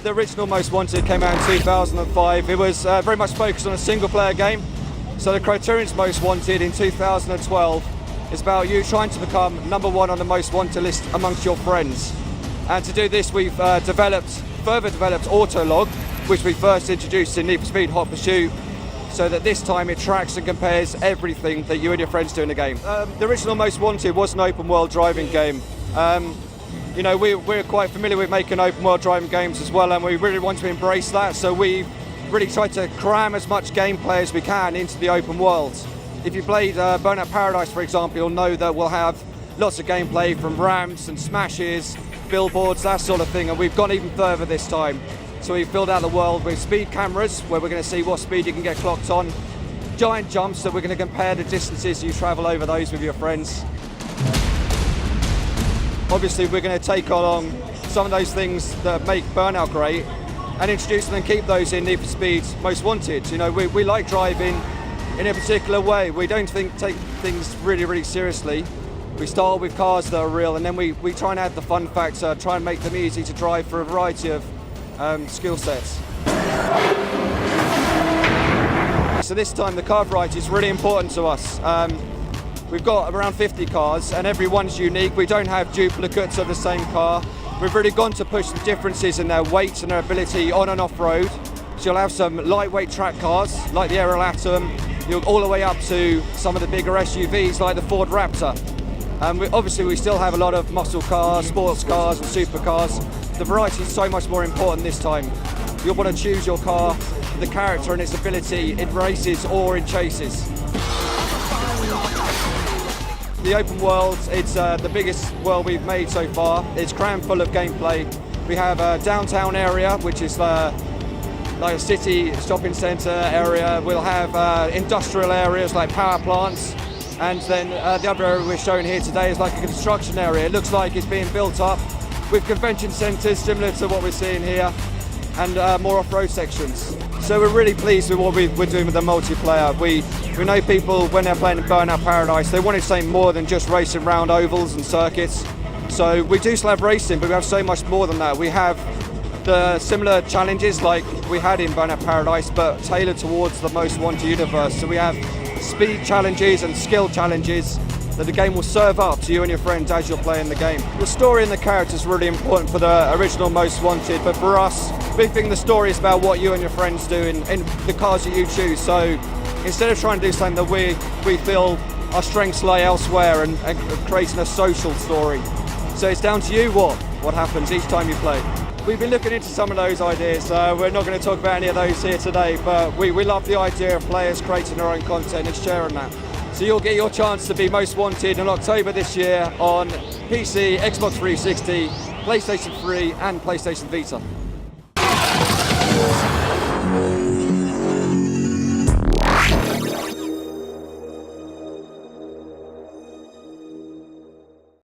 The original Most Wanted came out in 2005. It was very much focused on a single-player game. So the Criterion's Most Wanted in 2012 is about you trying to become #1 on the Most Wanted list amongst your friends. And to do this, we've further developed Autolog, which we first introduced in Need for Speed Hot Pursuit, so that this time it tracks and compares everything that you and your friends do in the game. The original Most Wanted was an open world driving game. You know, we're quite familiar with making open world driving games as well, and we really want to embrace that, so we've really tried to cram as much gameplay as we can into the open world. If you played Burnout Paradise, for example, you'll know that we'll have lots of gameplay from ramps and smashes, billboards, that sort of thing, and we've gone even further this time. So we've filled out the world with speed cameras, where we're going to see what speed you can get clocked on, giant jumps, so we're going to compare the distances you travel over those with your friends. Obviously, we're going to take along some of those things that make Burnout great and introduce them and keep those in Need for Speed Most Wanted. You know, we like driving in a particular way. We don't take things really seriously. We start with cars that are real, and then we try and add the fun factor, try and make them easy to drive for a variety of skill sets. So this time the car variety is really important to us. We've got around 50 cars and every one's unique. We don't have duplicates of the same car. We've really gone to push the differences in their weight and their ability on and off road. So you'll have some lightweight track cars like the Aerial Atom, all the way up to some of the bigger SUVs like the Ford Raptor. Obviously we still have a lot of muscle cars, sports cars and supercars. The variety is so much more important this time. You'll want to choose your car, the character and its ability in races or in chases. The open world, it's the biggest world we've made so far. It's crammed full of gameplay. We have a downtown area, which is like a city shopping centre area. We'll have industrial areas like power plants. And then the other area we're showing here today is like a construction area. It looks like it's being built up with convention centres similar to what we're seeing here, and more off-road sections. So we're really pleased with what we're doing with the multiplayer. We know people, when they're playing in Burnout Paradise, they wanted something more than just racing round ovals and circuits. So we do still have racing, but we have so much more than that. We have the similar challenges like we had in Burnout Paradise, but tailored towards the Most Wanted universe. So we have speed challenges and skill challenges that the game will serve up to you and your friends as you're playing the game. The story and the character is really important for the original Most Wanted, but for us, we think the story is about what you and your friends do in the cars that you choose. So instead of trying to do something that we feel our strengths lay elsewhere and creating a social story. So it's down to you what happens each time you play. We've been looking into some of those ideas. We're not going to talk about any of those here today, but we love the idea of players creating their own content and sharing that. So you'll get your chance to be Most Wanted in October this year on PC, Xbox 360, PlayStation 3 and PlayStation Vita.